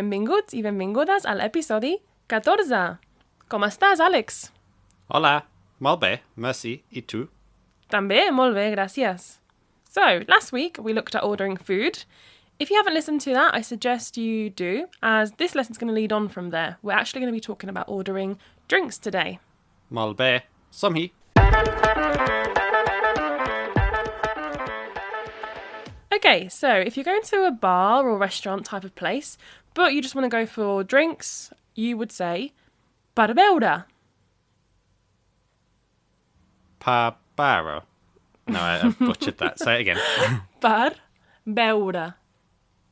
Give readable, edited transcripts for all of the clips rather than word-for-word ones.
benvinguts i benvingudes a l'episodi 14. Com estàs, Àlex? Hola, molt bé, merci, i tu? També, molt bé, gràcies. So, last week we looked at ordering food. If you haven't listened to that, I suggest you do, as this lesson's going to lead on from there. We're actually going to be talking about ordering drinks today. Molt bé, som-hi. Okay, so if you're going to a bar or restaurant type of place, but you just want to go for drinks, you would say, per beure. Pa baro. No, I butchered that. Say it again. Per beure.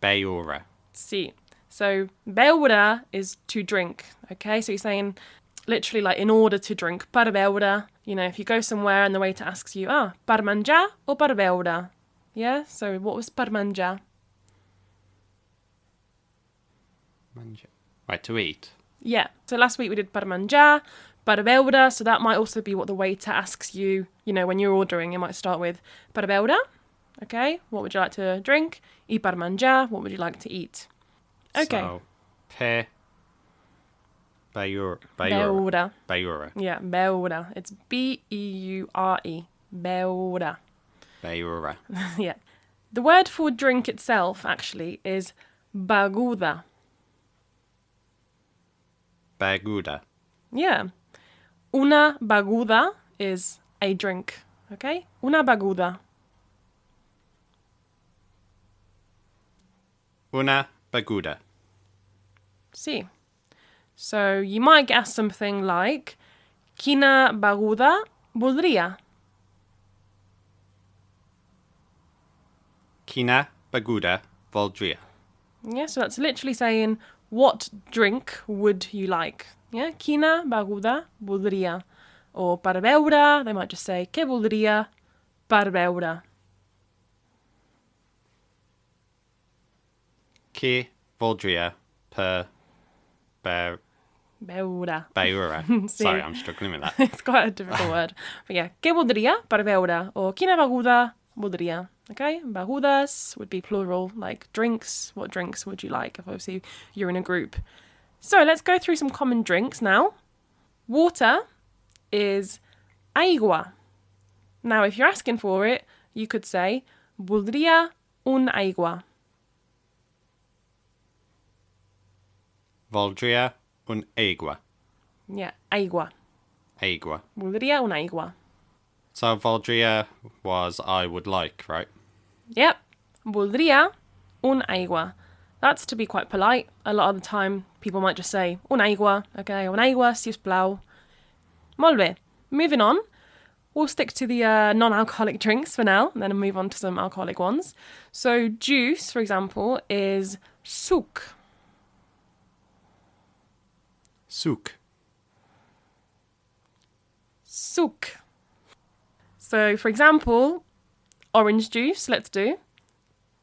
Beura. Sí. So, beure is to drink, okay? So you're saying literally like in order to drink. Per beure. You know, if you go somewhere and the waiter asks you, per menjar or per beure? Yeah? So what was per menjar? Right, to eat. Yeah. So last week we did per menjar, per beure. So that might also be what the waiter asks you, you know, when you're ordering. It might start with per beure. Okay? What would you like to drink? I per menjar. What would you like to eat? Okay. So, pe beura. Beure. Beura. Yeah, beure. It's B-E-U-R-E. Beure. Beura. Yeah. The word for drink itself, actually, is beguda. Beguda. Yeah. Una beguda is a drink, okay? Una beguda. Una beguda. Sí. So you might get asked something like, quina beguda voldria? Quina beguda voldria. Yeah, so that's literally saying, what drink would you like? Yeah, quina beguda voldria. Or per beure, they might just say, què voldria per beure? Qui voldria per Beure. beura. Sí. Sorry, I'm struggling with that. It's quite a difficult word. But yeah, què voldria per beure? Or quina beguda voldria? Okay, begudes would be plural, like drinks. What drinks would you like? If obviously you're in a group. So let's go through some common drinks now. Water is aigua. Now, if you're asking for it, you could say voldria un aigua. Voldria un aigua. Yeah, aigua. Aigua. Voldria un aigua. So voldria was I would like, right? Yep, voldria un aigua. That's to be quite polite. A lot of the time, people might just say un aigua, okay, un aigua, sisplau. Molt bé. Moving on, we'll stick to the non-alcoholic drinks for now, and then move on to some alcoholic ones. So juice, for example, is suc. Suc. Suc. So, for example, orange juice, let's do,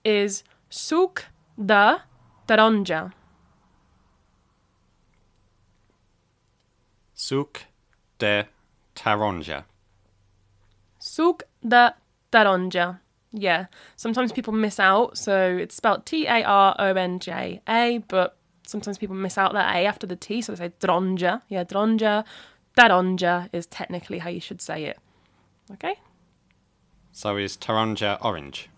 is suc de taronja. Suc de taronja. Suc de taronja. Yeah, sometimes people miss out, so it's spelled T-A-R-O-N-J-A, but sometimes people miss out that A after the T, so they say dronja. Yeah, dronja. Taronja is technically how you should say it. Okay? So is taronja orange?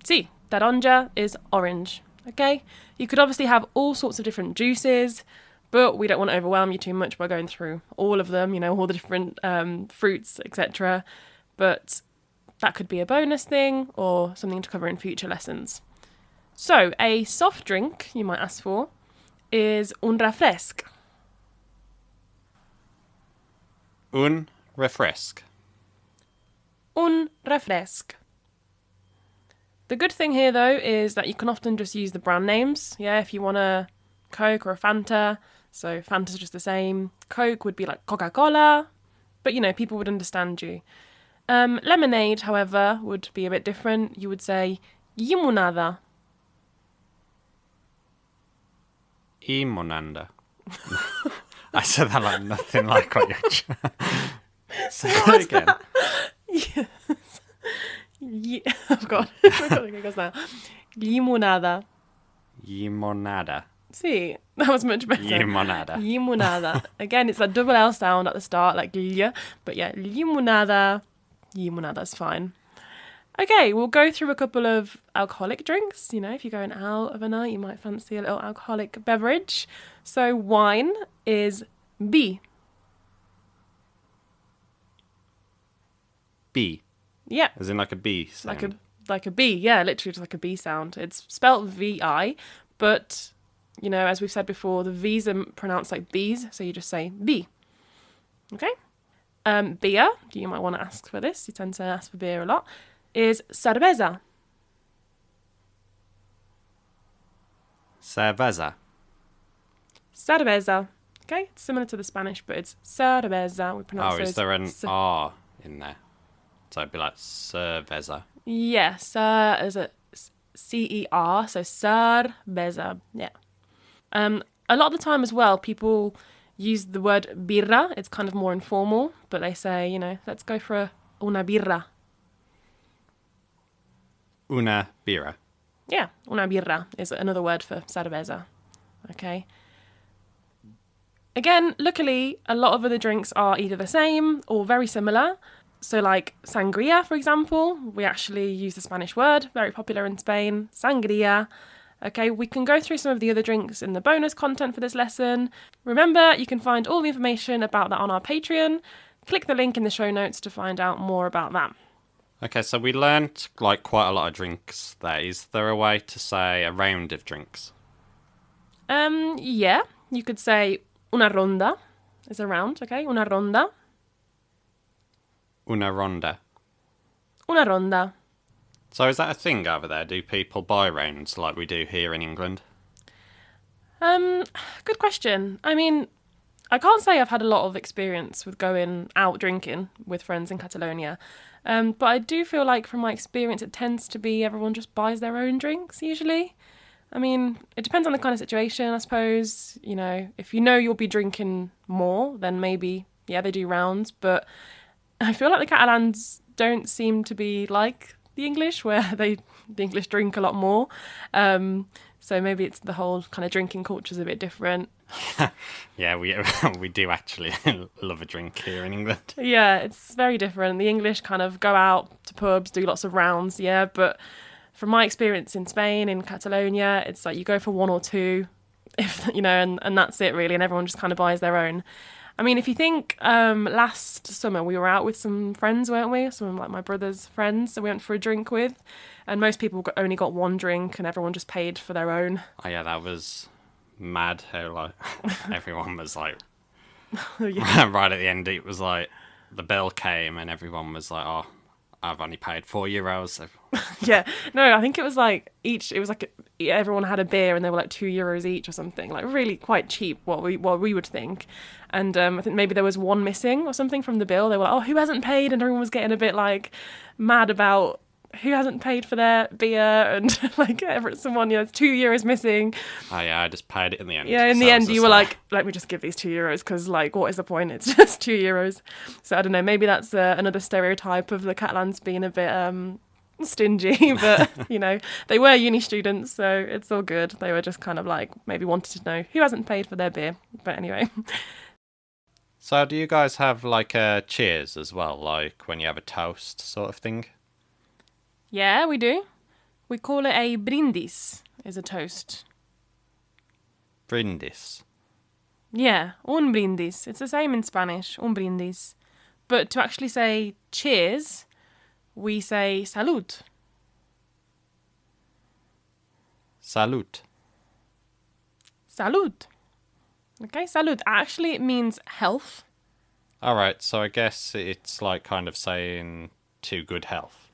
Sí, taronja is orange. Okay? You could obviously have all sorts of different juices, but we don't want to overwhelm you too much by going through all of them, you know, all the different fruits, etc. But that could be a bonus thing or something to cover in future lessons. So, a soft drink you might ask for is un refresc. Un refresc. Un refresc. The good thing here, though, is that you can often just use the brand names. Yeah, if you want a Coke or a Fanta, so Fanta's just the same. Coke would be like Coca-Cola, but, you know, people would understand you. Lemonade, however, would be a bit different. You would say limonada. Limonada. I said that like nothing like what you're say it again. That? Yes. Oh God, I forgot the giggles now. Limonada. Limonada. See, that was much better. Limonada. Limonada. Again, it's that double L sound at the start, like L. But yeah, limonada. Limonada's fine. Okay, we'll go through a couple of alcoholic drinks. You know, if you're going out of a night, you might fancy a little alcoholic beverage. So wine is B. B. Yeah. As in like a B sound. Like a B, yeah, literally just like a B sound. It's spelt V-I, but, you know, as we've said before, the V's are pronounced like B's, so you just say B. Okay? Beer, you might want to ask for this, you tend to ask for beer a lot, is cerveza. Cerveza. Cerveza. Okay? It's similar to the Spanish, but it's cerveza. We pronounce Oh, is there an R in there? So it'd be like cerveza. Yeah, cer is a C-E-R, so cerveza. Yeah. A lot of the time as well, people use the word birra. It's kind of more informal, but they say, you know, let's go for una birra. Una birra. Yeah, una birra is another word for cerveza. Okay. Again, luckily, a lot of other drinks are either the same or very similar. So like sangria, for example, we actually use the Spanish word, very popular in Spain, sangria. Okay, we can go through some of the other drinks in the bonus content for this lesson. Remember, you can find all the information about that on our Patreon. Click the link in the show notes to find out more about that. Okay, so we learnt like quite a lot of drinks there. Is there a way to say a round of drinks? Yeah, you could say una ronda is a round, okay? Una ronda. Una ronda. Una ronda. So is that a thing over there? Do people buy rounds like we do here in England? Good question. I mean, I can't say I've had a lot of experience with going out drinking with friends in Catalonia. But I do feel like from my experience, it tends to be everyone just buys their own drinks usually. I mean, it depends on the kind of situation, I suppose. You know, if you know you'll be drinking more, then maybe, yeah, they do rounds. But I feel like the Catalans don't seem to be like the English, where the English drink a lot more. So maybe it's the whole kind of drinking culture is a bit different. Yeah, we do actually love a drink here in England. Yeah, it's very different. The English kind of go out to pubs, do lots of rounds, yeah. But from my experience in Spain, in Catalonia, it's like you go for one or two, if you know, and that's it really, and everyone just kind of buys their own. I mean, if you think last summer we were out with some friends, weren't we? Some of like my brother's friends, so we went for a drink with, and most people only got one drink, and everyone just paid for their own. Oh yeah, that was mad. How like everyone was like, Yeah. right at the end, it was like the bill came, and everyone was like, "Oh, I've only paid €4." So. Yeah, no, I think it was like everyone had a beer and they were like €2 each or something, like really quite cheap what we would think. And I think maybe there was one missing or something from the bill. They were like, oh, who hasn't paid? And everyone was getting a bit like mad about who hasn't paid for their beer, and like someone, it's €2 missing. Oh yeah, I just paid it in the end. Yeah, in the end you were like, let me just give these €2 because like what is the point? It's just €2. So I don't know, maybe that's another stereotype of the Catalans being a bit stingy, but you know, they were uni students, so it's all good. They were just kind of like maybe wanted to know who hasn't paid for their beer. But anyway. So do you guys have like a cheers as well, like when you have a toast sort of thing? Yeah, we do. We call it a brindis, is a toast. Brindis. Yeah, un brindis. It's the same in Spanish, un brindis. But to actually say cheers, we say salud. Salud. Salud. Okay, salud. Actually, it means health. Alright, so I guess it's like kind of saying to good health.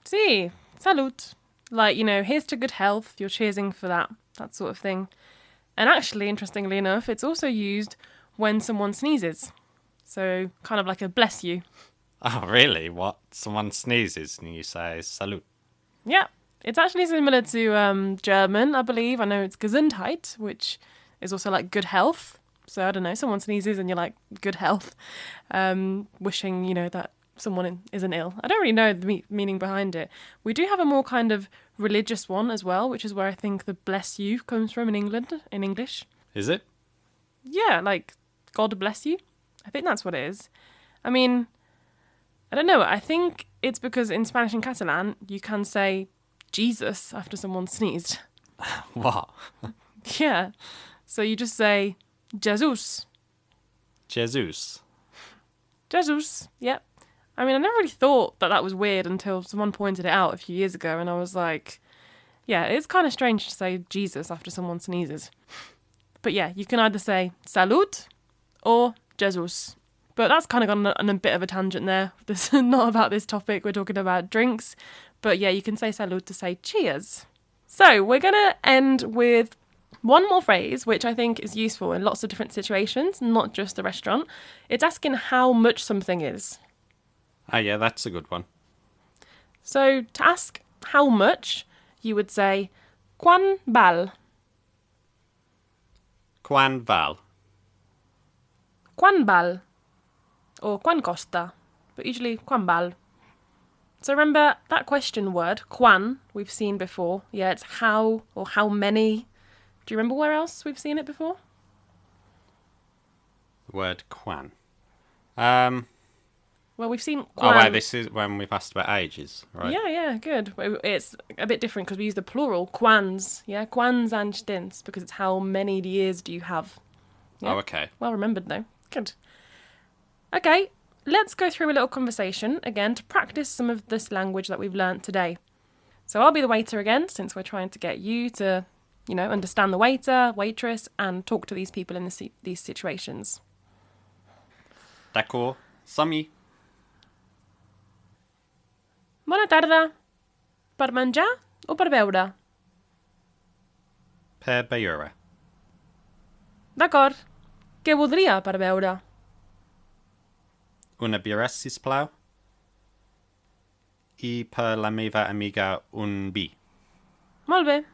Sí, salud. Like, you know, here's to good health. You're cheersing for that sort of thing. And actually, interestingly enough, it's also used when someone sneezes. So kind of like a bless you. Oh, really? What? Someone sneezes and you say salud? Yeah, it's actually similar to German, I believe. I know it's Gesundheit, which is also like good health. So I don't know, someone sneezes and you're like, good health. Wishing, you know, that someone isn't ill. I don't really know the meaning behind it. We do have a more kind of religious one as well, which is where I think the bless you comes from in England, in English. Is it? Yeah, like, God bless you. I think that's what it is. I mean, I don't know. I think it's because in Spanish and Catalan, you can say Jesus after someone sneezed. What? Yeah. So you just say Jesus. Jesus. Jesus. Yep. I mean, I never really thought that that was weird until someone pointed it out a few years ago, and I was like, yeah, it's kind of strange to say Jesus after someone sneezes. But yeah, you can either say salud or Jesus. But that's kind of gone on a bit of a tangent there. This is not about this topic. We're talking about drinks. But yeah, you can say salud to say cheers. So we're going to end with one more phrase, which I think is useful in lots of different situations, not just the restaurant. It's asking how much something is. Ah, yeah, that's a good one. So to ask how much, you would say quan val. Quan val. Quan val. Or quan costa. But usually quan val. So remember that question word, quan, we've seen before. Yeah, it's how or how many. Do you remember where else we've seen it before? The word quan. Well, we've seen Oh, quan. wait, this is when we've asked about ages, right? Yeah, good. It's a bit different because we use the plural, quans. Yeah, quans and stints, because it's how many years do you have. Yeah? Oh, okay. Well remembered, though. Good. Okay, let's go through a little conversation again to practice some of this language that we've learnt today. So I'll be the waiter again, since we're trying to get you to, understand the waiter, waitress, and talk to these people in these situations. D'accord. Som-hi. Bona tarda. Per menjar o per beure? Per beure. D'acord. Què voldria per beure? Una birra, sisplau. I per la meva amiga un vi. Molt bé.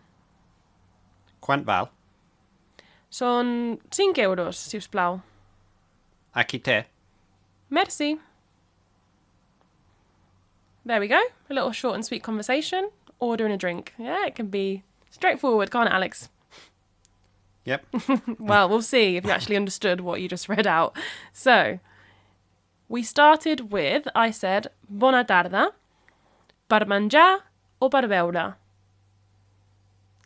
Quant val? Són 5 euros, si us plau. Aquí té. Merci. There we go. A little short and sweet conversation. Ordering a drink. Yeah, it can be straightforward, can't it, Alex? Yep. Well, we'll see if you actually understood what you just read out. So, we started with, I said, bona tarda, per menjar o per beure.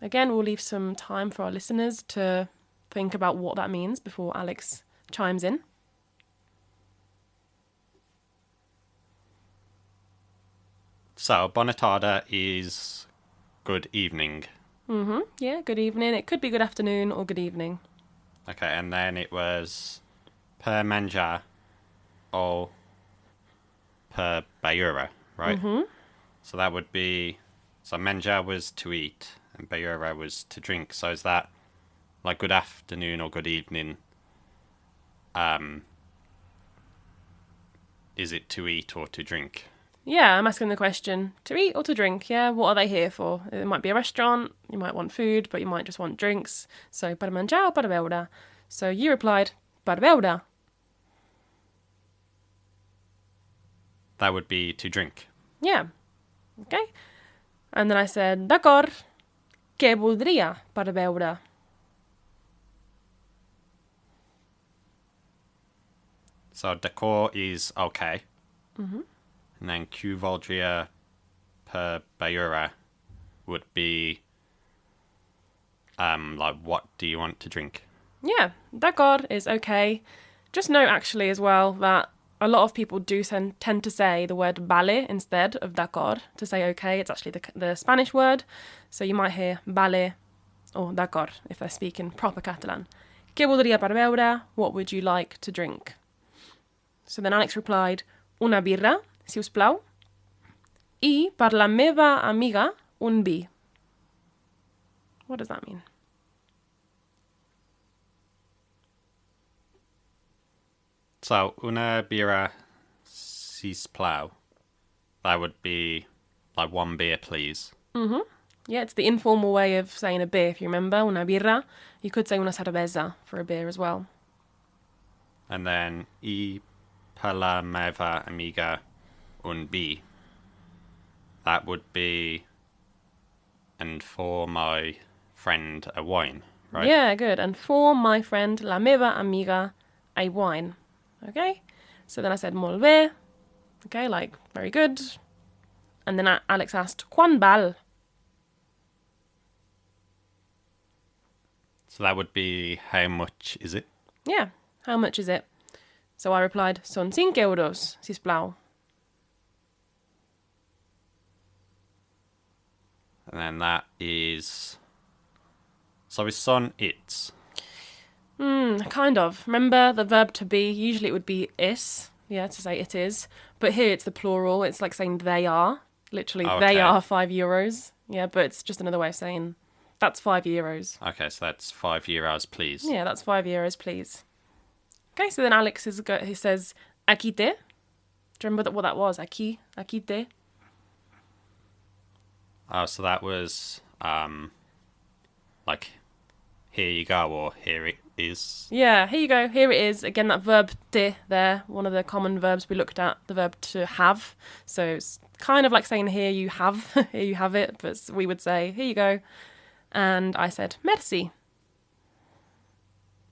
Again, we'll leave some time for our listeners to think about what that means before Alex chimes in. So, bona tarda is good evening. Yeah, good evening. It could be good afternoon or good evening. Okay, and then it was per menjar or per beure, right? So that would be... So menjar was to eat and beure was to drink. So is that like good afternoon or good evening? Is it to eat or to drink? Yeah, I'm asking the question, to eat or to drink? Yeah, what are they here for? It might be a restaurant, you might want food, but you might just want drinks. So, per menjar or per beure? So you replied, per beure. That would be to drink. Yeah. Okay. And then I said, d'acord, què voldria per beure? So d'accord is okay. And then que voldria per beure would be like what do you want to drink? Yeah, d'accord is okay. Just note actually as well that a lot of people do tend to say the word vale instead of d'accord to say okay. It's actually the Spanish word. So you might hear vale or d'accord if they're speaking proper Catalan. Què voldria per beure? What would you like to drink? So then Alex replied, una birra, si us plau. I per la meva amiga, un vi. What does that mean? So una birra sisplau. That would be like one beer, please. Yeah, it's the informal way of saying a beer, if you remember. Una birra. You could say una cerveza for a beer as well. And then I per la meva amiga un vi. That would be and for my friend a wine, right? Yeah, good. And for my friend, la meva amiga, a wine. Okay? So then I said molt bé. Okay, like, very good. And then Alex asked, quan val? So that would be, how much is it? Yeah, how much is it? So I replied, son 5 euros, sisplau. And then that is... So is son it's? Kind of. Remember the verb to be? Usually it would be is. Yeah, to say it is. But here it's the plural. It's like saying they are. Literally, Okay. they are 5 euros. Yeah, but it's just another way of saying that's 5 euros. Okay, so that's 5 euros, please. Yeah, that's 5 euros, please. Okay, so then Alex he says, aquí te. Do you remember what that was? Aquí te. Oh, so that was like, here you go, or here it is. Yeah, here you go. Here it is. Again, that verb te there, one of the common verbs we looked at, the verb to have. So it's kind of like saying here you have, here you have it, but we would say, here you go. And I said, merci.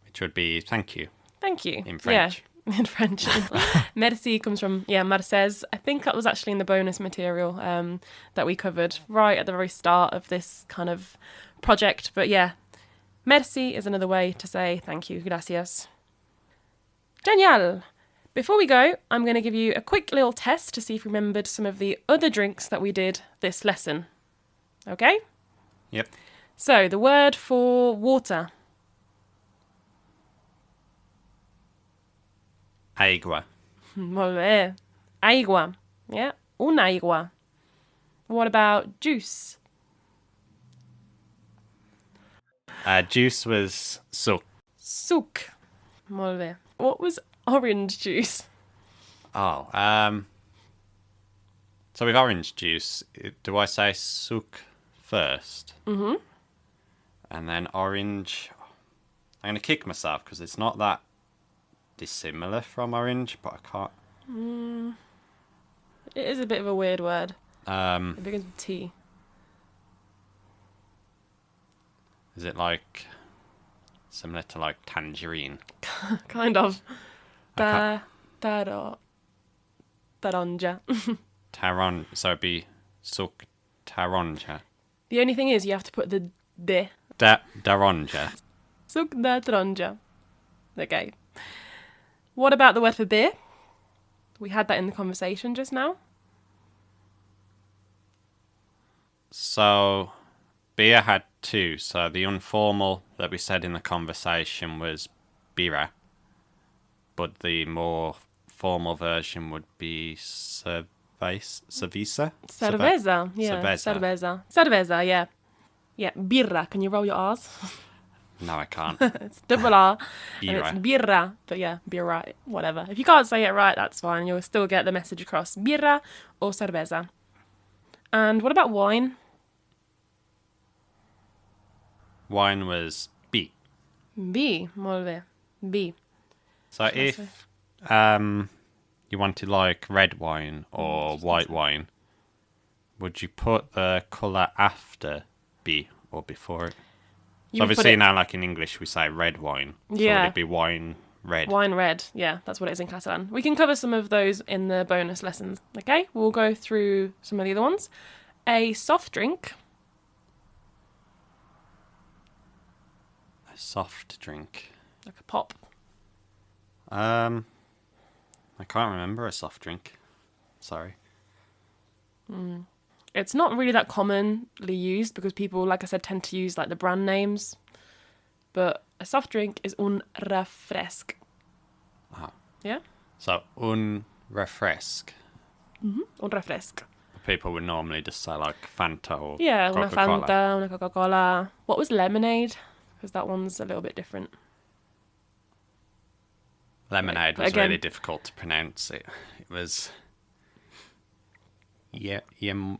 Which would be thank you. Thank you. In French. Yeah, in French. Merci comes from, Mercez. I think that was actually in the bonus material that we covered right at the very start of this kind of project. But yeah, merci is another way to say thank you, gracias. Genial. Before we go, I'm going to give you a quick little test to see if you remembered some of the other drinks that we did this lesson. Okay? Yep. So, the word for water. Agua. Molt bé. Aigua. Yeah, un aigua. What about juice? Juice was suc. Suc. Molt bé. What was orange juice? Oh, so with orange juice, do I say suc first? Mm-hmm. And then orange. I'm going to kick myself because it's not that dissimilar from orange, but I can't. It is a bit of a weird word. Um, It begins with T. is it like similar to like tangerine? Kind of. I Taronja. Taron. So it'd be suc taronja. The only thing is you have to put the de. Daronja. Suc da taronja. Okay. What about the word for beer? We had that in the conversation just now. So beer had two. So the informal that we said in the conversation was bira, but the more formal version would be cerveza. Cerveza. Yeah. Cerveza. Cerveza, yeah. Yeah, birra. Can you roll your R's? No, I can't. It's double R. And Birra. it's birra. But yeah, birra, whatever. If you can't say it right, that's fine. You'll still get the message across. Birra or cerveza. And what about wine? Wine was B. B. Molt bé. B. So Should I if you wanted like red wine or white wine, would you put the colour after B or before it? So You would put obviously it- now, like in English, we say red wine. So Yeah. would it be wine red? Wine red. Yeah, that's what it is in Catalan. We can cover some of those in the bonus lessons. Okay, we'll go through some of the other ones. A soft drink. A soft drink. Like a pop. I can't remember a soft drink. Sorry. It's not really that commonly used because people, like I said, tend to use like the brand names. But a soft drink is un refresc. Ah. Yeah? So un refresc. Un refresc. People would normally just say like Fanta or Yeah, una Coca-Cola. Fanta, una Coca-Cola. What was lemonade? Because that one's a little bit different. Lemonade But was again- really difficult to pronounce. It was yemonda,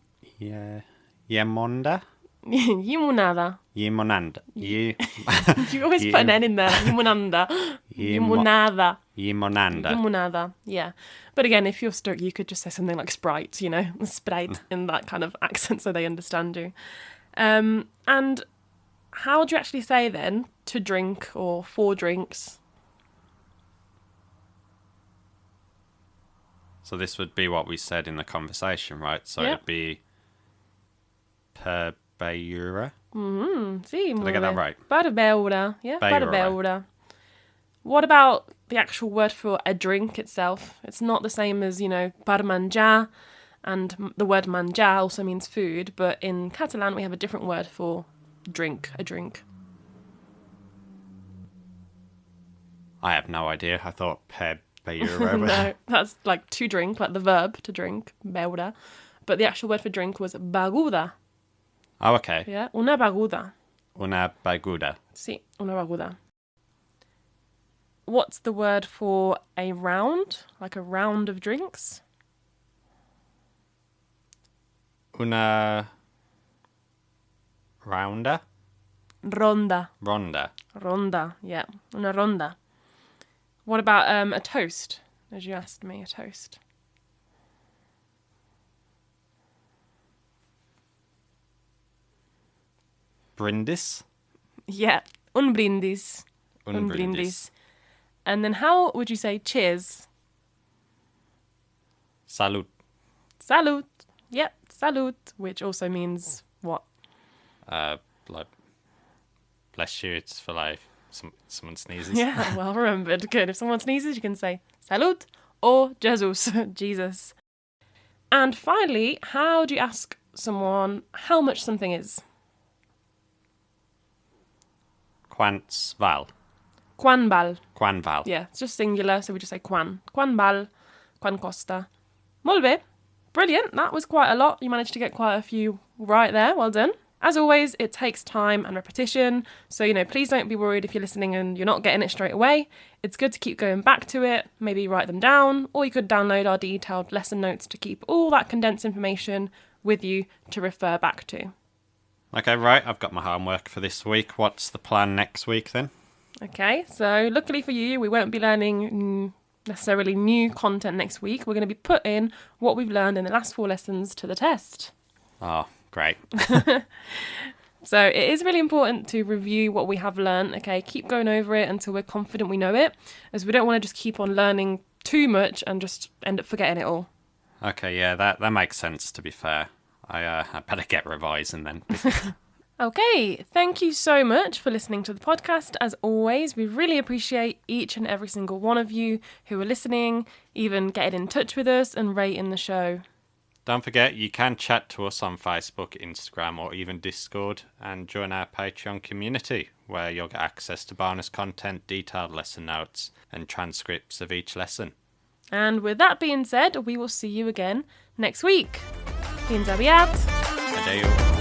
Limonada. yemonanda, You always put an N in there. Limonada. Limonada. yemonanda. Limonada. Yeah. But again, if you're stuck, you could just say something like Sprite, you know, Sprite in that kind of accent so they understand you. And how do you actually say then to drink or for drinks? So this would be what we said in the conversation, right? So Yep. it'd be per beura. Sí, Did I get that right? Per beure. Yeah, per Beure. beure. What about the actual word for a drink itself? It's not the same as, per menjar, and the word menjar also means food, but in Catalan we have a different word for drink, a drink. I have no idea. I thought per beura. No, that's like to drink, like the verb to drink, beure. But the actual word for drink was beguda. Oh, okay. Yeah, una beguda. Una beguda. Sí, una beguda. What's the word for a round? Like a round of drinks? Una rounder? Ronda. Ronda. Ronda, yeah. Una ronda. What about a toast? As you asked me, a toast. Brindis? Yeah, un brindis. Un brindis. And then how would you say cheers? Salud. Salud. Yep, salud, which also means what? Like, bless you, it's for like someone sneezes. Yeah, well remembered. Good. If someone sneezes, you can say salud or Jesus, Jesus. And finally, how do you ask someone how much something is? Quants val. Quan val. Quan val. Yeah, it's just singular, so we just say quan. Quan val, quan costa. Molt bé. Brilliant. That was quite a lot. You managed to get quite a few right there. Well done. As always, it takes time and repetition. So, please don't be worried if you're listening and you're not getting it straight away. It's good to keep going back to it, maybe write them down, or you could download our detailed lesson notes to keep all that condensed information with you to refer back to. Okay, right. I've got my homework for this week. What's the plan next week then? Okay, so luckily for you, we won't be learning necessarily new content next week. We're going to be putting what we've learned in the last 4 lessons to the test. Oh, great. So it is really important to review what we have learned, okay? Keep going over it until we're confident we know it, as we don't want to just keep on learning too much and just end up forgetting it all. Okay, yeah, that makes sense, to be fair. I better get revising then. Okay, thank you so much for listening to the podcast. As always, we really appreciate each and every single one of you who are listening, even getting in touch with us and rating the show. Don't forget, you can chat to us on Facebook, Instagram, or even Discord, and join our Patreon community, where you'll get access to bonus content, detailed lesson notes, and transcripts of each lesson. And with that being said, we will see you again next week. Fins aviat! Adeu.